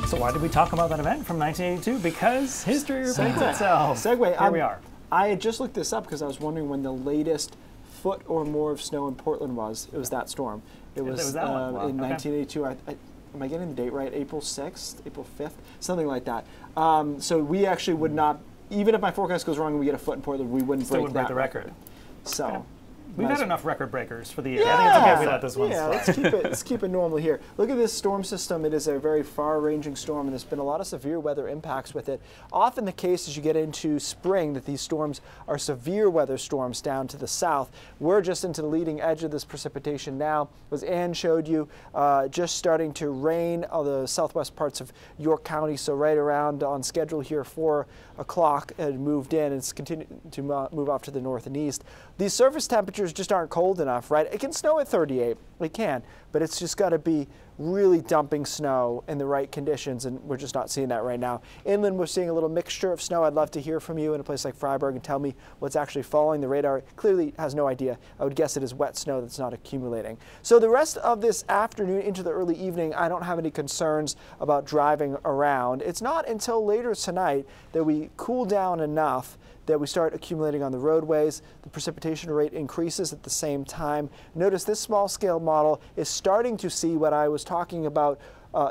So why did we talk about that event from 1982? Because history repeats itself. Segue. Here we are. I had just looked this up because I was wondering when the latest foot or more of snow in Portland was. It was that storm. It was that one. Wow. in 1982. Am I getting the date right? April 6th, April 5th, something like that. So we actually would not, even if my forecast goes wrong and we get a foot in Portland, we wouldn't break that the record. So. Okay. We've had enough record breakers for the year. I think it's okay we let this one slide. Let's keep it normal here. Look at this storm system. It is a very far-ranging storm, and there's been a lot of severe weather impacts with it. Often the case as you get into spring that these storms are severe weather storms down to the south. We're just into the leading edge of this precipitation now. As Ann showed you, just starting to rain on the southwest parts of York County, so right around on schedule here, 4 o'clock, and moved in. It's continuing to move off to the north and east. These surface temperatures just aren't cold enough, right? It can snow at 38, it can, but it's just got to be really dumping snow in the right conditions, and we're just not seeing that right now. Inland, we're seeing a little mixture of snow. I'd love to hear from you in a place like Freiburg and tell me what's actually falling. The radar clearly has no idea. I would guess it is wet snow that's not accumulating. So the rest of this afternoon into the early evening, I don't have any concerns about driving around. It's not until later tonight that we cool down enough that we start accumulating on the roadways. The precipitation rate increases at the same time. Notice this small scale model is starting to see what I was talking about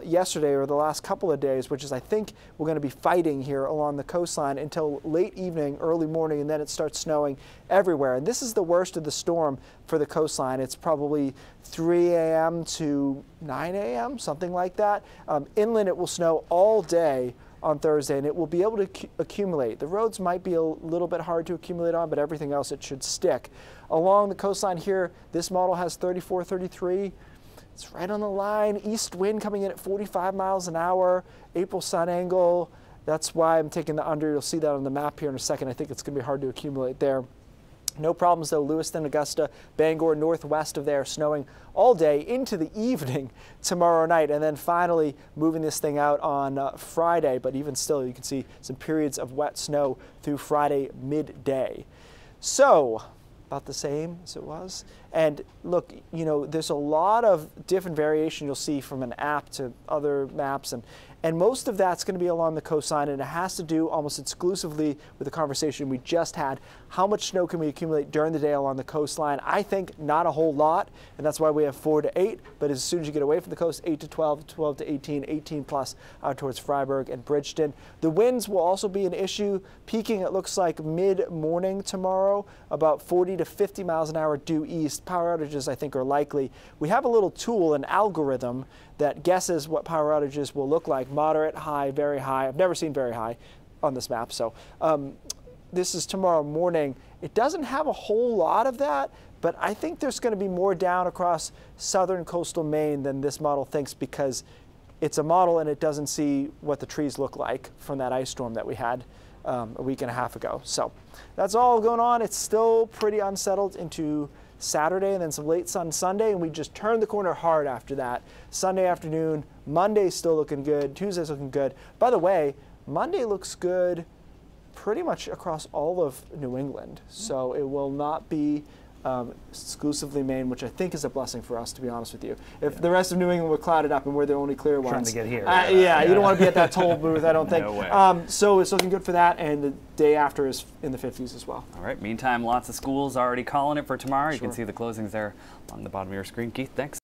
yesterday or the last couple of days, which is I think we're going to be fighting here along the coastline until late evening, early morning, and then it starts snowing everywhere. And this is the worst of the storm for the coastline. It's probably 3 a.m. to 9 a.m., something like that. Inland, it will snow all day on Thursday, and it will be able to accumulate. The roads might be a little bit hard to accumulate on, but everything else it should stick. Along the coastline here, this model has 34, 33. It's right on the line. East wind coming in at 45 miles an hour. April sun angle. That's why I'm taking the under. You'll see that on the map here in a second. I think it's going to be hard to accumulate there. No problems though. Lewiston, Augusta, Bangor, northwest of there, snowing all day into the evening tomorrow night, and then finally moving this thing out on Friday. But even still, you can see some periods of wet snow through Friday midday. So about the same as it was. And look, you know, there's a lot of different variation you'll see from an app to other maps, and most of that's going to be along the coastline, and it has to do almost exclusively with the conversation we just had. How much snow can we accumulate during the day along the coastline? I think not a whole lot, and that's why we have 4 to 8, but as soon as you get away from the coast, 8 to 12, 12 to 18, 18 plus out towards Freiburg and Bridgeton. The winds will also be an issue, peaking it looks like mid-morning tomorrow, about 40 to 50 miles an hour due east. Power outages I think are likely. We have a little tool, an algorithm, that guesses what power outages will look like. Moderate, high, very high. I've never seen very high on this map. So this is tomorrow morning. It doesn't have a whole lot of that, but I think there's going to be more down across southern coastal Maine than this model thinks, because it's a model and it doesn't see what the trees look like from that ice storm that we had a week and a half ago. So that's all going on. It's still pretty unsettled into Saturday and then some late sun Sunday, and we just turned the corner hard after that. Sunday afternoon, Monday's still looking good, Tuesday's looking good. By the way, Monday looks good pretty much across all of New England, so it will not be exclusively Maine, which I think is a blessing for us, to be honest with you. If the rest of New England were clouded up and we're the only clear ones. Trying to get here. You don't want to be at that toll booth, I don't think. No way. So it's looking good for that, and the day after is in the 50s as well. All right, meantime, lots of schools already calling it for tomorrow. You can see the closings there on the bottom of your screen. Keith, thanks.